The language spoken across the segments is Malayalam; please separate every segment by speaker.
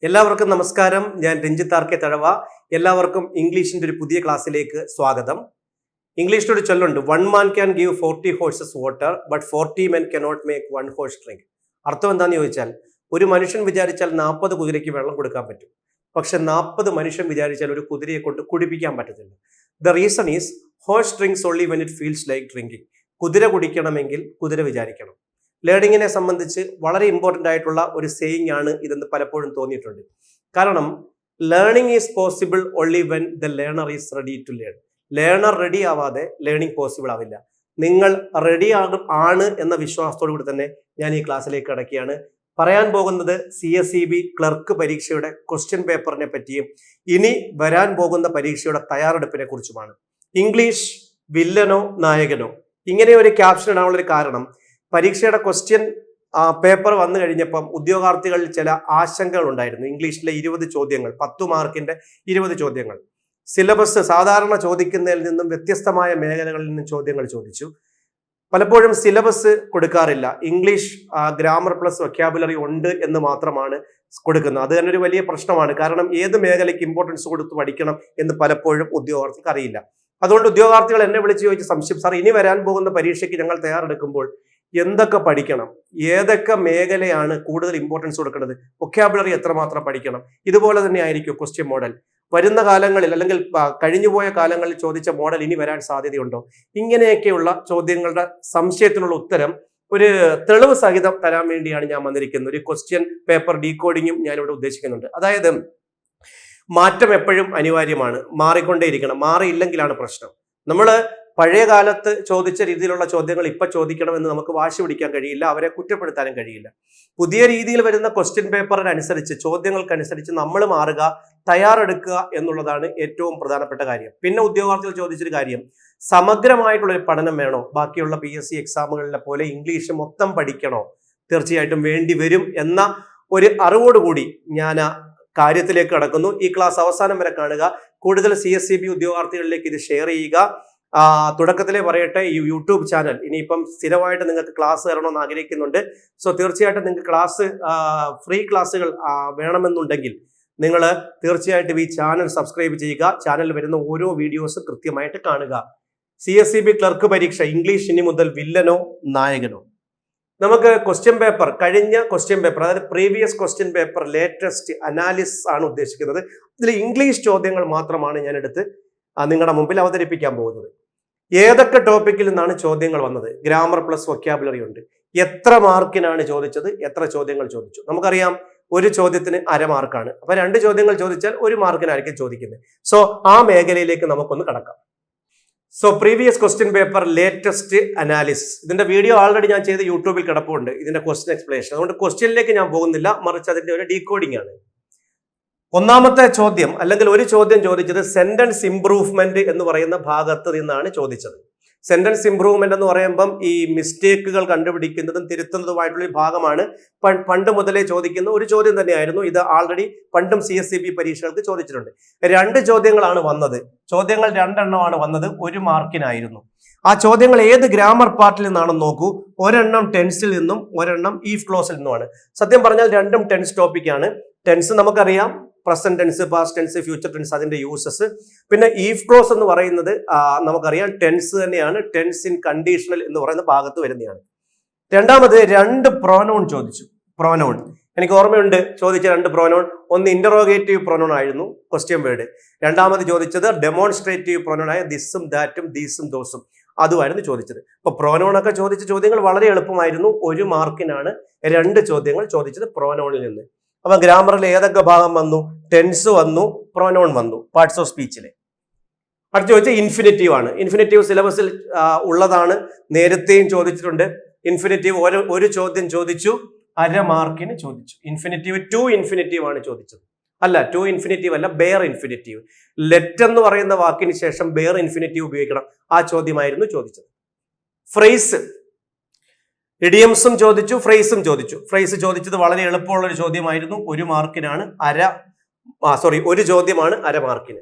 Speaker 1: എല്ലാവർക്കും നമസ്കാരം. ഞാൻ രഞ്ജിത്ത് ആർ.കെ. തഴവ. എല്ലാവർക്കും ഇംഗ്ലീഷിന്റെ ഒരു പുതിയ ക്ലാസ്സിലേക്ക് സ്വാഗതം. ഇംഗ്ലീഷിലൊരു ചൊല്ലുണ്ട്, 1 man can give 40 horses water, but 40 men cannot make 1 horse drink. അർത്ഥം എന്താണെന്ന് ചോദിച്ചാൽ, ഒരു മനുഷ്യൻ വിചാരിച്ചാൽ 40 കുതിരയ്ക്ക് വെള്ളം കൊടുക്കാൻ പറ്റും, പക്ഷെ 40 മനുഷ്യൻ വിചാരിച്ചാൽ ഒരു കുതിരയെ കൊണ്ട് കുടിപ്പിക്കാൻ പറ്റത്തില്ല. The reason is horse drinks only when it feels like drinking. കുതിര കുടിക്കണമെങ്കിൽ കുതിര വിചാരിക്കണം. ലേണിങ്ങിനെ സംബന്ധിച്ച് വളരെ ഇമ്പോർട്ടൻ്റ് ആയിട്ടുള്ള ഒരു സേയിങ് ആണ് ഇതെന്ന് പലപ്പോഴും തോന്നിയിട്ടുണ്ട്. കാരണം learning is possible only when the learner is ready to learn. Learner ready ആവാതെ ലേണിംഗ് പോസിബിൾ ആവില്ല. നിങ്ങൾ റെഡി ആണ് എന്ന വിശ്വാസത്തോടു കൂടി തന്നെ ഞാൻ ഈ ക്ലാസ്സിലേക്ക് കടക്കുകയാണ്. പറയാൻ പോകുന്നത് CSEB ക്ലർക്ക് പരീക്ഷയുടെ ക്വസ്റ്റ്യൻ പേപ്പറിനെ പറ്റിയും ഇനി വരാൻ പോകുന്ന പരീക്ഷയുടെ തയ്യാറെടുപ്പിനെ കുറിച്ചുമാണ്. ഇംഗ്ലീഷ് വില്ലനോ നായകനോ, ഇങ്ങനെ ഒരു ക്യാപ്ഷൻ ഇടാനുള്ളൊരു കാരണം, പരീക്ഷയുടെ ക്വസ്റ്റ്യൻ പേപ്പർ വന്നു കഴിഞ്ഞപ്പം ഉദ്യോഗാർത്ഥികളിൽ ചില ആശങ്കകൾ ഉണ്ടായിരുന്നു. ഇംഗ്ലീഷിലെ 20 ചോദ്യങ്ങൾ, 10 മാർക്കിന്റെ 20 ചോദ്യങ്ങൾ, സിലബസ് സാധാരണ ചോദിക്കുന്നതിൽ നിന്നും വ്യത്യസ്തമായ മേഖലകളിൽ നിന്നും ചോദ്യങ്ങൾ ചോദിച്ചു. പലപ്പോഴും സിലബസ് കൊടുക്കാറില്ല. ഇംഗ്ലീഷ് ഗ്രാമർ പ്ലസ് വൊക്കാബുലറി ഉണ്ട് എന്ന് മാത്രമാണ് കൊടുക്കുന്നത്. അത് തന്നെ ഒരു വലിയ പ്രശ്നമാണ്. കാരണം ഏത് മേഖലയ്ക്ക് ഇമ്പോർട്ടൻസ് കൊടുത്ത് പഠിക്കണം എന്ന് പലപ്പോഴും ഉദ്യോഗാർത്ഥികൾക്ക് അറിയില്ല. അതുകൊണ്ട് ഉദ്യോഗാർത്ഥികൾ എന്നെ വിളിച്ച് ചോദിച്ച സംശയം, സാർ ഇനി വരാൻ പോകുന്ന പരീക്ഷയ്ക്ക് ഞങ്ങൾ തയ്യാറെടുക്കുമ്പോൾ എന്തൊക്കെ പഠിക്കണം, ഏതൊക്കെ മേഖലയാണ് കൂടുതൽ ഇമ്പോർട്ടൻസ് കൊടുക്കുന്നത്, വൊക്കാബുലറി എത്രമാത്രം പഠിക്കണം, ഇതുപോലെ തന്നെ ആയിരിക്കും ക്വസ്റ്റ്യൻ മോഡൽ വരുന്ന കാലങ്ങളിൽ അല്ലെങ്കിൽ കഴിഞ്ഞുപോയ കാലങ്ങളിൽ ചോദിച്ച മോഡൽ ഇനി വരാൻ സാധ്യതയുണ്ടോ? ഇങ്ങനെയൊക്കെയുള്ള ചോദ്യങ്ങളുടെ സംശയത്തിനുള്ള ഉത്തരം ഒരു തെളിവ് സഹിതം തരാൻ വേണ്ടിയാണ് ഞാൻ വന്നിരിക്കുന്നത്. ഒരു ക്വസ്റ്റ്യൻ പേപ്പർ ഡീകോഡിങ്ങും ഞാനിവിടെ ഉദ്ദേശിക്കുന്നുണ്ട്. അതായത് മാറ്റം എപ്പോഴും അനിവാര്യമാണ്, മാറിക്കൊണ്ടേയിരിക്കണം. മാറിയില്ലെങ്കിലാണ് പ്രശ്നം. നമ്മൾ പഴയ കാലത്ത് ചോദിച്ച രീതിയിലുള്ള ചോദ്യങ്ങൾ ഇപ്പൊ ചോദിക്കണമെന്ന് നമുക്ക് വാശി പിടിക്കാൻ കഴിയില്ല, അവരെ കുറ്റപ്പെടുത്താനും കഴിയില്ല. പുതിയ രീതിയിൽ വരുന്ന ക്വസ്റ്റ്യൻ പേപ്പറിനനുസരിച്ച്, ചോദ്യങ്ങൾക്കനുസരിച്ച് നമ്മൾ മാറുക, തയ്യാറെടുക്കുക എന്നുള്ളതാണ് ഏറ്റവും പ്രധാനപ്പെട്ട കാര്യം. പിന്നെ ഉദ്യോഗാർത്ഥികൾ ചോദിച്ചൊരു കാര്യം, സമഗ്രമായിട്ടുള്ളൊരു പഠനം വേണോ? ബാക്കിയുള്ള PSC എക്സാമുകളിലെ പോലെ ഇംഗ്ലീഷ് മൊത്തം പഠിക്കണോ? തീർച്ചയായിട്ടും വേണ്ടി വരും എന്ന ഒരു അറിവോടുകൂടി ഞാൻ കാര്യത്തിലേക്ക് കടക്കുന്നു. ഈ ക്ലാസ് അവസാനം വരെ കാണുക. കൂടുതൽ CSEB ഉദ്യോഗാർത്ഥികളിലേക്ക് ഇത് ഷെയർ ചെയ്യുക. തുടക്കത്തിലെ പറയട്ടെ, ഈ യൂട്യൂബ് ചാനൽ ഇനിയിപ്പം സ്ഥിരമായിട്ട് നിങ്ങൾക്ക് ക്ലാസ് തരണമെന്ന് ആഗ്രഹിക്കുന്നുണ്ട്. സോ തീർച്ചയായിട്ടും നിങ്ങൾക്ക് ക്ലാസ്, ഫ്രീ ക്ലാസ്സുകൾ വേണമെന്നുണ്ടെങ്കിൽ നിങ്ങൾ തീർച്ചയായിട്ടും ഈ ചാനൽ സബ്സ്ക്രൈബ് ചെയ്യുക. ചാനലിൽ വരുന്ന ഓരോ വീഡിയോസും കൃത്യമായിട്ട് കാണുക. CSEB ക്ലർക്ക് പരീക്ഷ ഇംഗ്ലീഷ് ഇനി മുതൽ വില്ലനോ നായകനോ. നമുക്ക് ക്വസ്റ്റ്യൻ പേപ്പർ, കഴിഞ്ഞ ക്വസ്റ്റ്യൻ പേപ്പർ, അതായത് previous question paper latest analysis ആണ് ഉദ്ദേശിക്കുന്നത്. ഇതിൽ ഇംഗ്ലീഷ് ചോദ്യങ്ങൾ മാത്രമാണ് ഞാൻ എടുത്ത് നിങ്ങളുടെ മുമ്പിൽ അവതരിപ്പിക്കാൻ പോകുന്നത്. ഏതൊക്കെ ടോപ്പിക്കിൽ നിന്നാണ് ചോദ്യങ്ങൾ വന്നത്? ഗ്രാമർ പ്ലസ് വൊക്കാബുലറി ഉണ്ട്. എത്ര മാർക്കിനാണ് ചോദിച്ചത്? എത്ര ചോദ്യങ്ങൾ ചോദിച്ചു? നമുക്കറിയാം ഒരു ചോദ്യത്തിന് 1/2 മാർക്കാണ്. അപ്പൊ 2 ചോദ്യങ്ങൾ ചോദിച്ചാൽ 1 മാർക്കിനായിരിക്കും ചോദിക്കുന്നത്. സോ ആ മേഖലയിലേക്ക് നമുക്കൊന്ന് കടക്കാം. So previous question paper latest analysis, ഇതിന്റെ വീഡിയോ ആൾറെഡി ഞാൻ ചെയ്ത് യൂട്യൂബിൽ കിടപ്പുണ്ട്, ഇതിന്റെ ക്വസ്റ്റ്യൻ എക്സ്പ്ലനേഷൻ. അതുകൊണ്ട് ക്വസ്റ്റ്യനിലേക്ക് ഞാൻ പോകുന്നില്ല, മറിച്ച് അതിന്റെ ഒരു ഡീകോഡിംഗ് ആണ്. ഒന്നാമത്തെ ചോദ്യം, അല്ലെങ്കിൽ ഒരു ചോദ്യം ചോദിച്ചത് സെന്റൻസ് ഇംപ്രൂവ്മെന്റ് എന്ന് പറയുന്ന ഭാഗത്ത് നിന്നാണ് ചോദിച്ചത്. സെന്റൻസ് ഇംപ്രൂവ്മെന്റ് എന്ന് പറയുമ്പം ഈ മിസ്റ്റേക്കുകൾ കണ്ടുപിടിക്കുന്നതും തിരുത്തുന്നതുമായിട്ടുള്ള ഭാഗമാണ്. പണ്ട് മുതലേ ചോദിക്കുന്ന ഒരു ചോദ്യം തന്നെയായിരുന്നു ഇത്. ആൾറെഡി പണ്ടും CSEB പരീക്ഷകൾക്ക് ചോദിച്ചിട്ടുണ്ട്. 2 ചോദ്യങ്ങളാണ് വന്നത്. ചോദ്യങ്ങൾ 2 എണ്ണമാണ് വന്നത്, 1 മാർക്കിനായിരുന്നു. ആ ചോദ്യങ്ങൾ ഏത് ഗ്രാമർ പാർട്ടിൽ നിന്നാണെന്ന് നോക്കൂ. ഒരെണ്ണം ടെൻസിൽ നിന്നും, ഒരെണ്ണം ഈഫ് ക്ലോസിൽ നിന്നുമാണ്. സത്യം പറഞ്ഞാൽ രണ്ടും ടെൻസ് ടോപ്പിക്കാണ്. ടെൻസ് നമുക്കറിയാം, present tense, past tense, future tense, അതിന്റെ യൂസസ്. പിന്നെ ഈഫ് ക്ലോസ് എന്ന് പറയുന്നത് നമുക്കറിയാം ടെൻസ് തന്നെയാണ്, ടെൻസ് ഇൻ കണ്ടീഷണൽ എന്ന് പറയുന്ന ഭാഗത്ത് വരുന്നതാണ്. രണ്ടാമത് 2 പ്രോനൗൺ ചോദിച്ചു. പ്രോനൗൺ എനിക്ക് ഓർമ്മയുണ്ട്, ചോദിച്ച 2 പ്രോനൗൺ. ഒന്ന് ഇന്ററോഗേറ്റീവ് പ്രോനൗൺ ആയിരുന്നു, ക്വസ്റ്റ്യൻ വേർഡ്. രണ്ടാമത് ചോദിച്ചത് ഡെമോൺസ്ട്രേറ്റീവ് പ്രോനൗൺ ആയ ദിസും ദാറ്റും ദീസും ദോസും, അതുമായിരുന്നു ചോദിച്ചത്. അപ്പൊ പ്രോനൗൺ ഒക്കെ ചോദിച്ച ചോദ്യങ്ങൾ വളരെ എളുപ്പമായിരുന്നു. 1 മാർക്കിനാണ് 2 ചോദ്യങ്ങൾ ചോദിച്ചത് പ്രോനൗണിൽ നിന്ന്. അപ്പൊ ഗ്രാമറിൽ ഏതൊക്കെ ഭാഗം വന്നു? ടെൻസ് വന്നു, പ്രോനൗൺ വന്നു, പാർട്സ് ഓഫ് സ്പീച്ചിലെ. അടുത്ത് ചോദിച്ചാൽ ഇൻഫിനിറ്റീവ് ആണ്. ഇൻഫിനിറ്റീവ് സിലബസിൽ ഉള്ളതാണ്, നേരത്തെയും ചോദിച്ചിട്ടുണ്ട്. ഇൻഫിനിറ്റീവ് ഒരു ചോദ്യം ചോദിച്ചു, 1/2 മാർക്കിന് ചോദിച്ചു. ഇൻഫിനിറ്റീവ് ടു ഇൻഫിനിറ്റീവ് ആണ് ചോദിച്ചത്. അല്ല, ടു ഇൻഫിനിറ്റീവ് അല്ല, ബെയർ ഇൻഫിനിറ്റീവ്. ലെറ്റ് എന്ന് പറയുന്ന വാക്കിന് ശേഷം ബെയർ ഇൻഫിനിറ്റീവ് ഉപയോഗിക്കണം. ആ ചോദ്യമായിരുന്നു ചോദിച്ചത്. ഫ്രേസ്, ഇഡിയംസും ചോദിച്ചു, ഫ്രേസും ചോദിച്ചു. ഫ്രേസ് ചോദിച്ചത് വളരെ എളുപ്പമുള്ള ഒരു ചോദ്യമായിരുന്നു, 1 മാർക്കിനാണ്. 1 ചോദ്യമാണ് 1/2 മാർക്കിന്.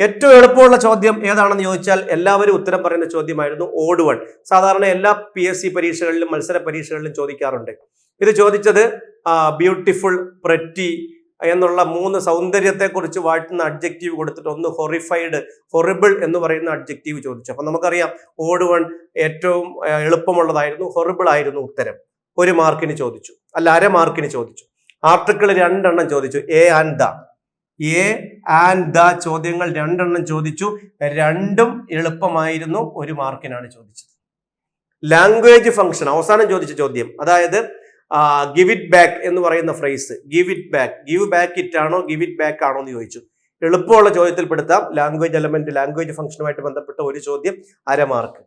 Speaker 1: ഏറ്റവും എളുപ്പമുള്ള ചോദ്യം ഏതാണെന്ന് ചോദിച്ചാൽ എല്ലാവരും ഉത്തരം പറയുന്ന ചോദ്യമായിരുന്നു ഓഡ് വൺ. സാധാരണ എല്ലാ PSC പരീക്ഷകളിലും മത്സര പരീക്ഷകളിലും ചോദിക്കാറുണ്ട്. ഇത് ചോദിച്ചത് ബ്യൂട്ടിഫുൾ, പ്രെറ്റി, എന്നുള്ള 3 സൗന്ദര്യത്തെക്കുറിച്ച് വാഴ്ത്തുന്ന അഡ്ജക്റ്റീവ് കൊടുത്തിട്ട് ഒന്ന് ഹൊറിഫൈഡ്, ഹൊറിബിൾ എന്ന് പറയുന്ന അഡ്ജക്റ്റീവ് ചോദിച്ചു. അപ്പൊ നമുക്കറിയാം ഓഡ് വൺ ഏറ്റവും എളുപ്പമുള്ളതായിരുന്നു, ഹൊറിബിൾ ആയിരുന്നു ഉത്തരം. 1 മാർക്കിന് ചോദിച്ചു, അല്ല 1/2 മാർക്കിന് ചോദിച്ചു. ആർട്ടിക്കിൾ 2 എണ്ണം ചോദിച്ചു, എ ആൻഡ് ദ ചോദ്യങ്ങൾ 2 എണ്ണം ചോദിച്ചു. 2ഉം എളുപ്പമായിരുന്നു, 1 മാർക്കിനാണ് ചോദിച്ചത്. ലാംഗ്വേജ് ഫംഗ്ഷൻ അവസാനം ചോദിച്ച ചോദ്യം, അതായത് ഗിവ് ഇറ്റ് ബാക്ക് എന്ന് പറയുന്ന ഫ്രേസ്, ഗിവ് ബാക്ക് ഇറ്റ് ആണോ ഗിവ് ഇറ്റ് ബാക്ക് ആണോ എന്ന് ചോദിച്ചു. എളുപ്പമുള്ള ചോദ്യത്തിൽ പെടുത്താം. ലാംഗ്വേജ് എലമെന്റ്, ലാംഗ്വേജ് ഫംഗ്ഷനുമായിട്ട് ബന്ധപ്പെട്ട 1 ചോദ്യം 1/2 മാർക്ക്.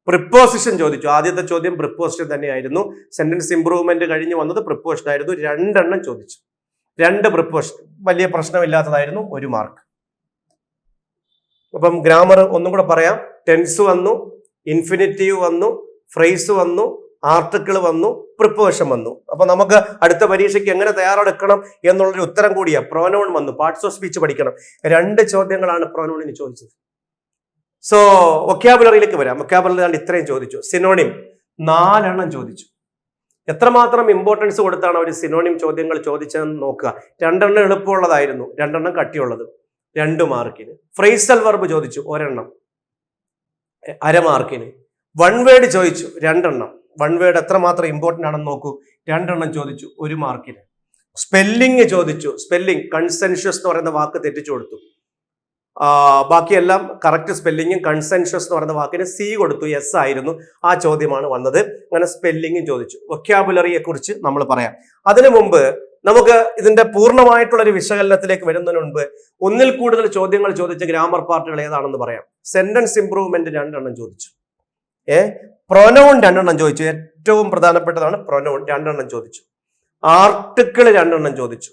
Speaker 1: പ്രിപ്പോസിഷൻ ചോദിച്ചു. ആദ്യത്തെ ചോദ്യം പ്രിപ്പോസിഷൻ തന്നെയായിരുന്നു. സെന്റൻസ് ഇംപ്രൂവ്മെന്റ് കഴിഞ്ഞ് വന്നത് പ്രിപ്പോസിഷൻ ആയിരുന്നു. 2 എണ്ണം ചോദിച്ചു. 2 പ്രിപ്പോസിഷൻ വലിയ പ്രശ്നമില്ലാത്തതായിരുന്നു, 1 മാർക്ക്. അപ്പം ഗ്രാമർ ഒന്നും കൂടെ പറയാം. ടെൻസ് വന്നു, ഇൻഫിനിറ്റീവ് വന്നു, ഫ്രേസ് വന്നു, ആർട്ടിക്കിൾ വന്നു, പ്രിപ്പോസിഷൻ വന്നു. അപ്പൊ നമുക്ക് അടുത്ത പരീക്ഷയ്ക്ക് എങ്ങനെ തയ്യാറെടുക്കണം എന്നുള്ളൊരു ഉത്തരം കൂടിയാ. പ്രോനൗൺ വന്നു, പാർട്സ് ഓഫ് സ്പീച്ച് പഠിക്കണം. 2 ചോദ്യങ്ങളാണ് പ്രോനൗണിന് ചോദിച്ചത്. സോ വൊക്കാബുലറിയിലേക്ക് വരാം. വൊക്കാബുലറി ഇത്രയും ചോദിച്ചു. സിനോണിം 4 എണ്ണം ചോദിച്ചു. എത്രമാത്രം ഇമ്പോർട്ടൻസ് കൊടുത്താണ് അവർ സിനോണിം ചോദ്യങ്ങൾ ചോദിച്ചതെന്ന് നോക്കുക. 2 എണ്ണം എളുപ്പമുള്ളതായിരുന്നു, 2 എണ്ണം കട്ടിയുള്ളത്, 2 മാർക്കിന്. ഫ്രേസൽ വെർബ് ചോദിച്ചു, 1 എണ്ണം, 1/2 മാർക്കിന്. 1 വേർഡ് ചോദിച്ചു, 2 എണ്ണം. 1 വേർഡ് എത്രമാത്രം ഇമ്പോർട്ടന്റ് ആണെന്ന് നോക്കൂ. 2 എണ്ണം ചോദിച്ചു, 1 മാർക്കിന്. സ്പെല്ലിംഗ് ചോദിച്ചു. സ്പെല്ലിംഗ് കൺസെൻഷ്യസ് എന്ന് പറയുന്ന വാക്ക് തെറ്റിച്ചു കൊടുത്തു. ബാക്കിയെല്ലാം കറക്റ്റ് സ്പെല്ലിങ്ങും. കൺസെൻഷ്യസ് എന്ന് പറയുന്ന വാക്കിന് സി കൊടുത്തു, എസ് ആയിരുന്നു. ആ ചോദ്യമാണ് വന്നത്. അങ്ങനെ സ്പെല്ലിങ്ങും ചോദിച്ചു. വൊക്കാബുലറിയെ കുറിച്ച് നമ്മൾ പറയാം. അതിനു മുമ്പ് നമുക്ക് ഇതിന്റെ പൂർണ്ണമായിട്ടുള്ള ഒരു വിശകലനത്തിലേക്ക് വരുന്നതിന് മുൻപ് 1ൽ കൂടുതൽ ചോദ്യങ്ങൾ ചോദിച്ച ഗ്രാമർ പാർട്ടുകൾ ഏതാണെന്ന് പറയാം. സെന്റൻസ് ഇംപ്രൂവ്മെന്റ് 2 എണ്ണം ചോദിച്ചു. പ്രൊനൗൺ 2 എണ്ണം ചോദിച്ചു. ഏറ്റവും പ്രധാനപ്പെട്ടതാണ് പ്രൊനൗൺ, 2 എണ്ണം ചോദിച്ചു. ആർട്ടിക്കിൾ 2 എണ്ണം ചോദിച്ചു.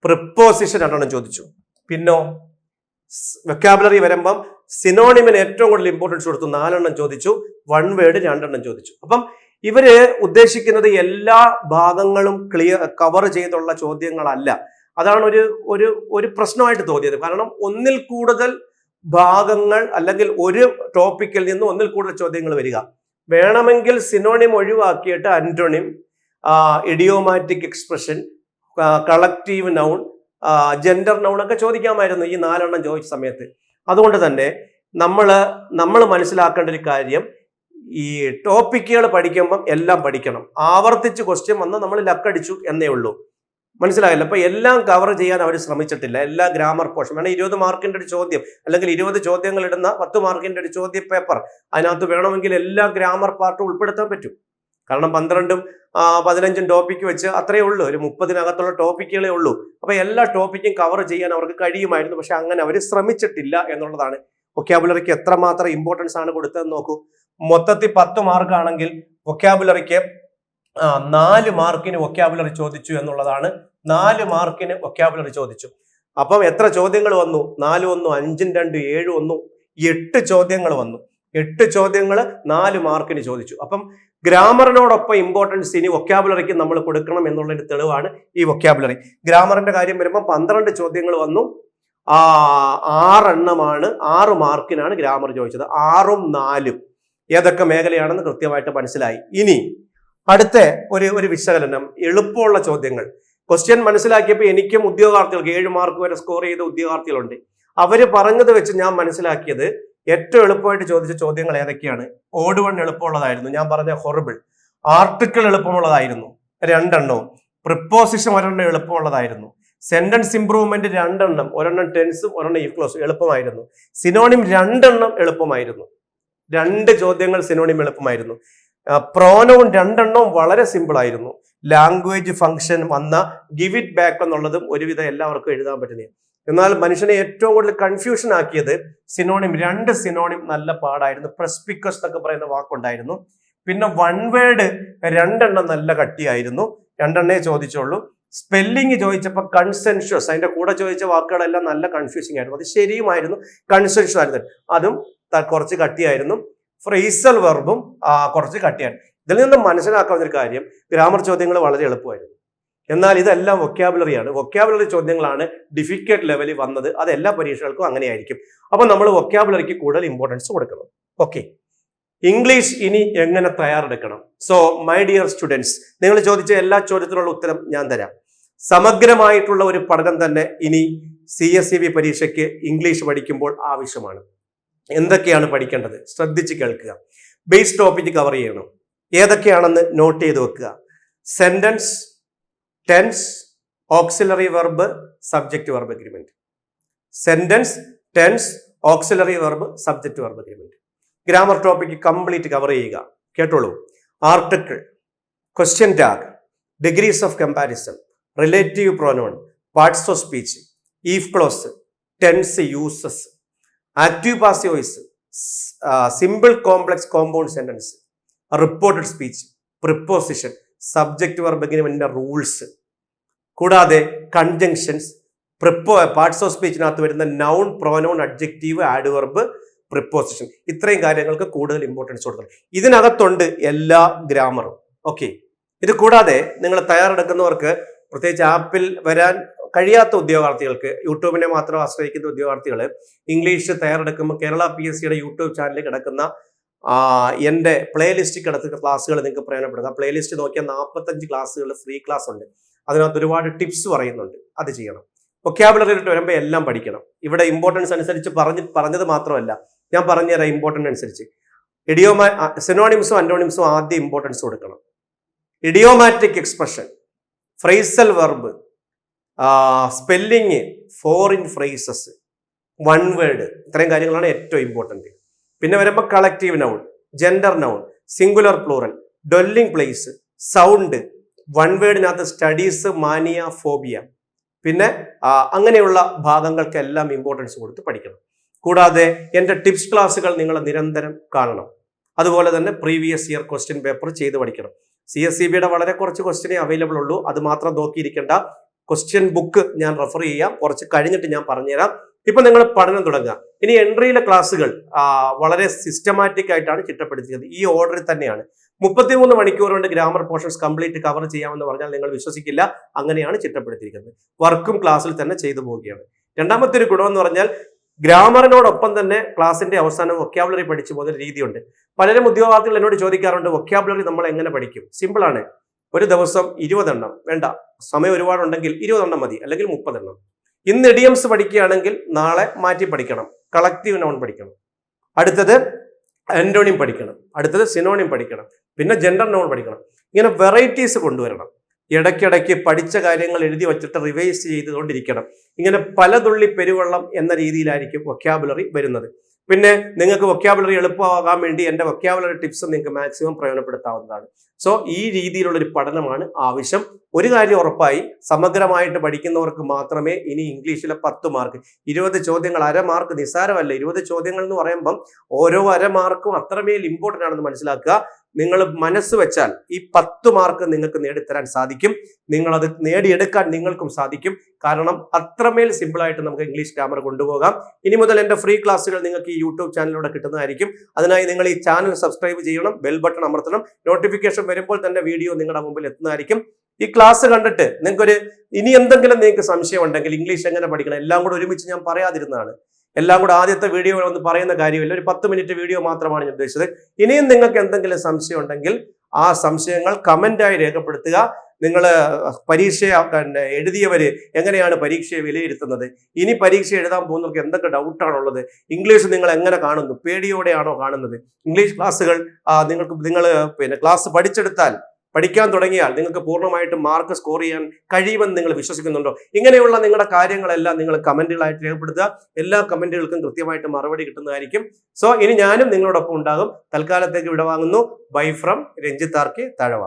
Speaker 1: പ്രിപ്പോസിഷൻ 2 എണ്ണം ചോദിച്ചു. പിന്നോ വൊക്കാബുലറി വരുമ്പം സിനോണിമിന് ഏറ്റവും കൂടുതൽ ഇമ്പോർട്ടൻസ് കൊടുത്തു, 4 എണ്ണം ചോദിച്ചു. 1 വേർഡ് 2 എണ്ണം ചോദിച്ചു. അപ്പം ഇവര് ഉദ്ദേശിക്കുന്നത് എല്ലാ ഭാഗങ്ങളും കവർ ചെയ്തുള്ള ചോദ്യങ്ങളല്ല. അതാണ് ഒരു പ്രശ്നമായിട്ട് തോന്നിയത്. കാരണം 1ൽ കൂടുതൽ ഭാഗങ്ങൾ അല്ലെങ്കിൽ ഒരു ടോപ്പിക്കിൽ നിന്ന് 1ൽ കൂടുതൽ ചോദ്യങ്ങൾ വരിക. വേണമെങ്കിൽ സിനോണിം ഒഴിവാക്കിയിട്ട് antonym, idiomatic expression, collective noun, gender noun ഒക്കെ ചോദിക്കാമായിരുന്നു ഈ 4 എണ്ണം ചോദിച്ച സമയത്ത്. അതുകൊണ്ട് തന്നെ നമ്മൾ മനസ്സിലാക്കേണ്ട ഒരു കാര്യം, ഈ ടോപ്പിക്കുകൾ പഠിക്കുമ്പം എല്ലാം പഠിക്കണം. ആവർത്തിച്ച് ക്വസ്റ്റ്യൻ വന്ന് നമ്മൾ ലക്കടിച്ചു എന്നേ ഉള്ളൂ. മനസ്സിലായില്ല? അപ്പൊ എല്ലാം കവർ ചെയ്യാൻ അവർ ശ്രമിച്ചിട്ടില്ല. എല്ലാ ഗ്രാമർ പോർഷൻ വേണം. 20 മാർക്കിന്റെ ഒരു ചോദ്യം അല്ലെങ്കിൽ 20 ചോദ്യങ്ങൾ ഇടുന്ന 10 മാർക്കിന്റെ ഒരു ചോദ്യ പേപ്പർ, അതിനകത്ത് വേണമെങ്കിൽ എല്ലാ ഗ്രാമർ പാർട്ടും ഉൾപ്പെടുത്താൻ പറ്റും. കാരണം 12ഉം 15ഉം ടോപ്പിക്ക് വെച്ച് അത്രയേ ഉള്ളൂ. ഒരു 30-നകത്തുള്ള ടോപ്പിക്കുകളേ ഉള്ളൂ. അപ്പൊ എല്ലാ ടോപ്പിക്കും കവർ ചെയ്യാൻ അവർക്ക് കഴിയുമായിരുന്നു. പക്ഷെ അങ്ങനെ അവർ ശ്രമിച്ചിട്ടില്ല എന്നുള്ളതാണ്. വൊക്കാബുലറിക്ക് എത്രമാത്രം ഇമ്പോർട്ടൻസ് ആണ് കൊടുത്തതെന്ന് നോക്കൂ. മൊത്തത്തിൽ 10 മാർക്കാണെങ്കിൽ വൊക്കാബുലറിക്ക് 4 മാർക്കിന് വൊക്കാബുലറി ചോദിച്ചു എന്നുള്ളതാണ്. 4 മാർക്കിന് വൊക്കാബുലറി ചോദിച്ചു. അപ്പം എത്ര ചോദ്യങ്ങൾ വന്നു? 4 വന്നു, 5ഉം 2, 7 വന്നു, 8 ചോദ്യങ്ങൾ വന്നു. 8 ചോദ്യങ്ങൾ 4 മാർക്കിന് ചോദിച്ചു. അപ്പം ഗ്രാമറിനോടൊപ്പം ഇമ്പോർട്ടൻസ് ഇനി വൊക്കാബുലറിക്ക് നമ്മൾ കൊടുക്കണം എന്നുള്ളൊരു തെളിവാണ് ഈ വൊക്കാബുലറി. ഗ്രാമറിന്റെ കാര്യം വരുമ്പോൾ 12 ചോദ്യങ്ങൾ വന്നു. 6 എണ്ണമാണ്, 6 മാർക്കിനാണ് ഗ്രാമർ ചോദിച്ചത്. 6ഉം 4ഉം ഏതൊക്കെ മേഖലയാണെന്ന് കൃത്യമായിട്ട് മനസ്സിലായി. ഇനി അടുത്ത ഒരു വിശകലനം, എളുപ്പമുള്ള ചോദ്യങ്ങൾ. ക്വസ്റ്റ്യൻ മനസ്സിലാക്കിയപ്പോൾ എനിക്കും ഉദ്യോഗാർത്ഥികൾക്ക് 7 മാർക്ക് വരെ സ്കോർ ചെയ്ത ഉദ്യോഗാർത്ഥികളുണ്ട്. അവര് പറഞ്ഞത് വെച്ച് ഞാൻ മനസ്സിലാക്കിയത് ഏറ്റവും എളുപ്പമായിട്ട് ചോദിച്ച ചോദ്യങ്ങൾ ഏതൊക്കെയാണ്? ഓഡ് വൺ എളുപ്പമുള്ളതായിരുന്നു, ഞാൻ പറഞ്ഞ ഹൊറിബിൾ. ആർട്ടിക്കിൾ എളുപ്പമുള്ളതായിരുന്നു 2 എണ്ണവും. പ്രിപ്പോസിഷൻ 1 എണ്ണം എളുപ്പമുള്ളതായിരുന്നു. സെന്റൻസ് ഇംപ്രൂവ്മെന്റ് 2 എണ്ണം, 1 എണ്ണം ടെൻസും 1 എണ്ണം ഇഫ്ക്ലോസും എളുപ്പമായിരുന്നു. സിനോണിം 2 എണ്ണം എളുപ്പമായിരുന്നു. 2 ചോദ്യങ്ങൾ സിനോണിം എളുപ്പമായിരുന്നു. പ്രോനൗൺ 2 എണ്ണവും വളരെ സിമ്പിൾ ആയിരുന്നു. ലാംഗ്വേജ് ഫംഗ്ഷൻ വന്ന ഗിവ് ഇറ്റ് ബാക്ക് എന്നുള്ളതും ഒരുവിധം എല്ലാവർക്കും എഴുതാൻ പറ്റുന്നതാണ്. എന്നാൽ മനുഷ്യനെ ഏറ്റവും കൂടുതൽ കൺഫ്യൂഷൻ ആക്കിയത് സിനോണിം. 2 സിനോണിം നല്ല പാടായിരുന്നു. പ്രസ്പിക്കസ് എന്നൊക്കെ പറയുന്ന വാക്കുണ്ടായിരുന്നു. പിന്നെ 1 വേർഡ് 2 എണ്ണം നല്ല കട്ടിയായിരുന്നു, 2 എണ്ണേ ചോദിച്ചുള്ളൂ. സ്പെല്ലിംഗ് ചോദിച്ചപ്പോൾ കൺസെൻഷ്യസ്, അതിന്റെ കൂടെ ചോദിച്ച വാക്കുകളെല്ലാം നല്ല കൺഫ്യൂസിങ് ആയിരുന്നു. അത് ശരിയുമായിരുന്നു, കൺസെൻഷ്യസ് ആയിരുന്നു, അതും കുറച്ച് കട്ടിയായിരുന്നു. ഫ്രേസൽ വെർബും കുറച്ച് കട്ടിയാണ്. ഇതിൽ നിന്ന് മനസ്സിലാക്കാവുന്ന ഒരു കാര്യം, ഗ്രാമർ ചോദ്യങ്ങൾ വളരെ എളുപ്പമായിരുന്നു. എന്നാൽ ഇതെല്ലാം വൊക്കാബുലറിയാണ്. വൊക്കാബുലറി ചോദ്യങ്ങളാണ് ഡിഫിക്കൽട്ട് ലെവലിൽ വന്നത്. അത് എല്ലാ പരീക്ഷകൾക്കും അങ്ങനെയായിരിക്കും. അപ്പൊ നമ്മൾ വൊക്കാബുലറിക്ക് കൂടുതൽ ഇമ്പോർട്ടൻസ് കൊടുക്കണം. ഓക്കെ, ഇംഗ്ലീഷ് ഇനി എങ്ങനെ തയ്യാറെടുക്കണം? സോ മൈ ഡിയർ സ്റ്റുഡൻസ്, നിങ്ങൾ ചോദിച്ച എല്ലാ ചോദ്യത്തിനുള്ള ഉത്തരം ഞാൻ തരാം. സമഗ്രമായിട്ടുള്ള ഒരു പഠനം തന്നെ ഇനി CSEB പരീക്ഷയ്ക്ക് ഇംഗ്ലീഷ് പഠിക്കുമ്പോൾ ആവശ്യമാണ്. എന്തൊക്കെയാണ് പഠിക്കേണ്ടത്? ശ്രദ്ധിച്ച് കേൾക്കുക. ബേസ് ടോപ്പിക് കവർ ചെയ്യണം. ഏതൊക്കെയാണെന്ന് നോട്ട് ചെയ്ത് വെക്കുക. Sentence, tense, auxiliary verb, subject verb agreement. Sentence, tense, auxiliary verb, subject verb agreement. Grammar topic complete cover ചെയ്യുക. കേട്ടോളൂ. Article, question tag, degrees of comparison, relative pronoun, parts of speech, if clause, tense uses, active passive voice, simple complex compound sentence, reported speech, preposition, subject verb എഗ്രിമെന്റിന്റെ റൂൾസ്, കൂടാതെ കൺജങ്ഷൻസ്, പാർട്സ് ഓഫ് സ്പീച്ചിനകത്ത് വരുന്ന noun, pronoun, adjective, adverb, preposition. ഇത്രയും കാര്യങ്ങൾക്ക് കൂടുതൽ ഇമ്പോർട്ടൻസ് കൊടുക്കണം. ഇതിനകത്തുണ്ട് എല്ലാ ഗ്രാമറും. ഓക്കെ. ഇത് കൂടാതെ നിങ്ങൾ തയ്യാറെടുക്കുന്നവർക്ക്, പ്രത്യേകിച്ച് ആപ്പിൽ വരാൻ കഴിയാത്ത ഉദ്യോഗാർത്ഥികൾക്ക്, യൂട്യൂബിനെ മാത്രം ആശ്രയിക്കുന്ന ഉദ്യോഗാർത്ഥികൾ ഇംഗ്ലീഷ് തയ്യാറെടുക്കുമ്പോൾ കേരള PSCയുടെ യൂട്യൂബ് ചാനലിൽ കിടക്കുന്ന എൻ്റെ പ്ലേലിസ്റ്റിൽ കിടക്കുന്ന ക്ലാസ്സുകൾ നിങ്ങൾക്ക് പ്രയോജനപ്പെടുക. പ്ലേലിസ്റ്റ് നോക്കിയാൽ 45 ക്ലാസ്സുകൾ ഫ്രീ ക്ലാസ് ഉണ്ട്. അതിനകത്ത് ഒരുപാട് ടിപ്സ് പറയുന്നുണ്ട്. അത് ചെയ്യണം. വൊക്കാബുലറിയിട്ട് വരുമ്പോൾ എല്ലാം പഠിക്കണം. ഇവിടെ ഇമ്പോർട്ടൻസ് അനുസരിച്ച് പറഞ്ഞത് മാത്രമല്ല, ഞാൻ പറഞ്ഞുതരാം. ഇമ്പോർട്ടൻസ് അനുസരിച്ച് സിനോണിംസും അന്റോണിംസും ആദ്യം ഇമ്പോർട്ടൻസ് കൊടുക്കണം. Idiomatic expression, phrasal verb, spelling, foreign phrases, one word, ഇത്രയും കാര്യങ്ങളാണ് ഏറ്റവും ഇമ്പോർട്ടൻറ്റ്. പിന്നെ വരുമ്പോൾ collective noun, gender noun, singular plural, dwelling place, sound, one വേർഡിനകത്ത് സ്റ്റഡീസ്, മാനിയ, ഫോബിയ. പിന്നെ അങ്ങനെയുള്ള ഭാഗങ്ങൾക്കെല്ലാം ഇമ്പോർട്ടൻസ് കൊടുത്ത് പഠിക്കണം. കൂടാതെ എൻ്റെ ടിപ്സ് ക്ലാസ്സുകൾ നിങ്ങൾ നിരന്തരം കാണണം. അതുപോലെ തന്നെ പ്രീവിയസ് ഇയർ ക്വസ്റ്റ്യൻ പേപ്പർ ചെയ്ത് പഠിക്കണം. CSEBയുടെ വളരെ കുറച്ച് ക്വസ്റ്റ്യനേ അവൈലബിൾ ഉള്ളൂ. അത് മാത്രം നോക്കിയിരിക്കേണ്ട. ക്വസ്റ്റ്യൻ ബുക്ക് ഞാൻ റെഫർ ചെയ്യാം. കുറച്ച് കഴിഞ്ഞിട്ട് ഞാൻ പറഞ്ഞുതരാം. ഇപ്പൊ നിങ്ങൾ പഠനം തുടങ്ങുക. ഇനി എൻട്രിയിലെ ക്ലാസ്സുകൾ വളരെ സിസ്റ്റമാറ്റിക് ആയിട്ടാണ് ചിട്ടപ്പെടുത്തിയത്. ഈ ഓർഡറിൽ തന്നെയാണ്. 33 മണിക്കൂർ കൊണ്ട് ഗ്രാമർ പോർഷൻസ് കംപ്ലീറ്റ് കവർ ചെയ്യാമെന്ന് പറഞ്ഞാൽ നിങ്ങൾ വിശ്വസിക്കില്ല. അങ്ങനെയാണ് ചിട്ടപ്പെടുത്തിയിരിക്കുന്നത്. വർക്കും ക്ലാസ്സിൽ തന്നെ ചെയ്തു പോവുകയാണ്. രണ്ടാമത്തെ ഒരു ഗുണം എന്ന് പറഞ്ഞാൽ ഗ്രാമറിനോടൊപ്പം തന്നെ ക്ലാസിന്റെ അവസാനം വൊക്കാബുലറി പഠിച്ചു പോകുന്ന രീതിയുണ്ട്. പലരും ഉദ്യോഗാർത്ഥികൾ എന്നോട് ചോദിക്കാറുണ്ട്, വൊക്കാബുലറി നമ്മൾ എങ്ങനെ പഠിക്കും? സിമ്പിൾ ആണ്. ഒരു ദിവസം 20 എണ്ണം വേണ്ട, സമയം ഒരുപാടുണ്ടെങ്കിൽ 20 എണ്ണം മതി, അല്ലെങ്കിൽ 30 എണ്ണം. ഇന്ന് ഇഡിയംസ് പഠിക്കുകയാണെങ്കിൽ നാളെ മാറ്റി പഠിക്കണം. കളക്റ്റീവ് നൗൺ പഠിക്കണം. അടുത്തത് ആന്റോണിം പഠിക്കണം. അടുത്തത് സിനോണിം പഠിക്കണം. പിന്നെ ജെൻഡർ നൗൺ പഠിക്കണം. ഇങ്ങനെ വെറൈറ്റീസ് കൊണ്ടുവരണം. ഇടയ്ക്കിടയ്ക്ക് പഠിച്ച കാര്യങ്ങൾ എഴുതി വച്ചിട്ട് റിവൈസ് ചെയ്തുകൊണ്ടിരിക്കണം. ഇങ്ങനെ പലതുള്ളി പെരുവെള്ളം എന്ന രീതിയിലായിരിക്കും വൊക്കാബുലറി വരുന്നത്. പിന്നെ നിങ്ങൾക്ക് വൊക്കാബുലറി എളുപ്പമാകാൻ വേണ്ടി എൻ്റെ വൊക്കാബുലറി ടിപ്സ് നിങ്ങൾക്ക് മാക്സിമം പ്രയോജനപ്പെടുത്താവുന്നതാണ്. സോ ഈ രീതിയിലുള്ളൊരു പഠനമാണ് ആവശ്യം. ഒരു കാര്യം ഉറപ്പായി, സമഗ്രമായിട്ട് പഠിക്കുന്നവർക്ക് മാത്രമേ ഇനി ഇംഗ്ലീഷിലെ 10 മാർക്ക്, 20 ചോദ്യങ്ങൾ, അര മാർക്ക് നിസ്സാരമല്ല. 20 ചോദ്യങ്ങൾ എന്ന് പറയുമ്പം ഓരോ അര മാർക്കും അത്രമേൽ ഇമ്പോർട്ടൻ്റ് ആണെന്ന് മനസ്സിലാക്കുക. നിങ്ങൾ മനസ്സ് വെച്ചാൽ ഈ 10 മാർക്ക് നിങ്ങൾക്ക് നേടിത്തരാൻ സാധിക്കും. നിങ്ങളത് നേടിയെടുക്കാൻ നിങ്ങൾക്കും സാധിക്കും. കാരണം അത്രമേൽ സിമ്പിളായിട്ട് നമുക്ക് ഇംഗ്ലീഷ് ഗ്രാമർ കൊണ്ടുപോകാം. ഇനി മുതൽ എൻ്റെ ഫ്രീ ക്ലാസ്സുകൾ നിങ്ങൾക്ക് ഈ യൂട്യൂബ് ചാനലിലൂടെ കിട്ടുന്നതായിരിക്കും. അതിനായി നിങ്ങൾ ഈ ചാനൽ സബ്സ്ക്രൈബ് ചെയ്യണം, ബെൽ ബട്ടൺ അമർത്തണം. നോട്ടിഫിക്കേഷൻ വരുമ്പോൾ തന്നെ വീഡിയോ നിങ്ങളുടെ മുമ്പിൽ എത്തുന്നതായിരിക്കും. ഈ ക്ലാസ് കണ്ടിട്ട് നിങ്ങൾക്കൊരു ഇനി എന്തെങ്കിലും നിങ്ങൾക്ക് സംശയം ഉണ്ടെങ്കിൽ, ഇംഗ്ലീഷ് എങ്ങനെ പഠിക്കണം, എല്ലാം കൂടെ ഒരുമിച്ച് ഞാൻ പറയാതിരുന്നതാണ്. എല്ലാം കൂടെ ആദ്യത്തെ വീഡിയോ ഒന്ന് പറയുന്ന കാര്യമില്ല. ഒരു 10 മിനിറ്റ് വീഡിയോ മാത്രമാണ് ഞാൻ ഉദ്ദേശിച്ചത്. ഇനിയും നിങ്ങൾക്ക് എന്തെങ്കിലും സംശയം ഉണ്ടെങ്കിൽ ആ സംശയങ്ങൾ കമന്റായി രേഖപ്പെടുത്തുക. നിങ്ങൾ പരീക്ഷ എഴുതിയവര് എങ്ങനെയാണ് പരീക്ഷയെ വിലയിരുത്തുന്നത്, ഇനി പരീക്ഷ എഴുതാൻ പോകുന്നവർക്ക് എന്തൊക്കെ ഡൗട്ടാണുള്ളത്, ഇംഗ്ലീഷ് നിങ്ങൾ എങ്ങനെ കാണുന്നു, പേടിയോടെയാണോ കാണുന്നത്, ഇംഗ്ലീഷ് ക്ലാസ്സുകൾ നിങ്ങൾ ക്ലാസ് പഠിക്കാൻ തുടങ്ങിയാൽ നിങ്ങൾക്ക് പൂർണ്ണമായിട്ടും മാർക്ക് സ്കോർ ചെയ്യാൻ കഴിയുമെന്ന് നിങ്ങൾ വിശ്വസിക്കുന്നുണ്ടോ? ഇങ്ങനെയുള്ള നിങ്ങളുടെ കാര്യങ്ങളെല്ലാം നിങ്ങൾ കമന്റുകളായിട്ട് രേഖപ്പെടുത്തുക. എല്ലാ കമന്റുകൾക്കും കൃത്യമായിട്ട് മറുപടി കിട്ടുന്നതായിരിക്കും. സോ ഇനി ഞാനും നിങ്ങളോടൊപ്പം ഉണ്ടാകും. തൽക്കാലത്തേക്ക് വിടവാങ്ങുന്നു. Bye from Ranjith R K Thazhava.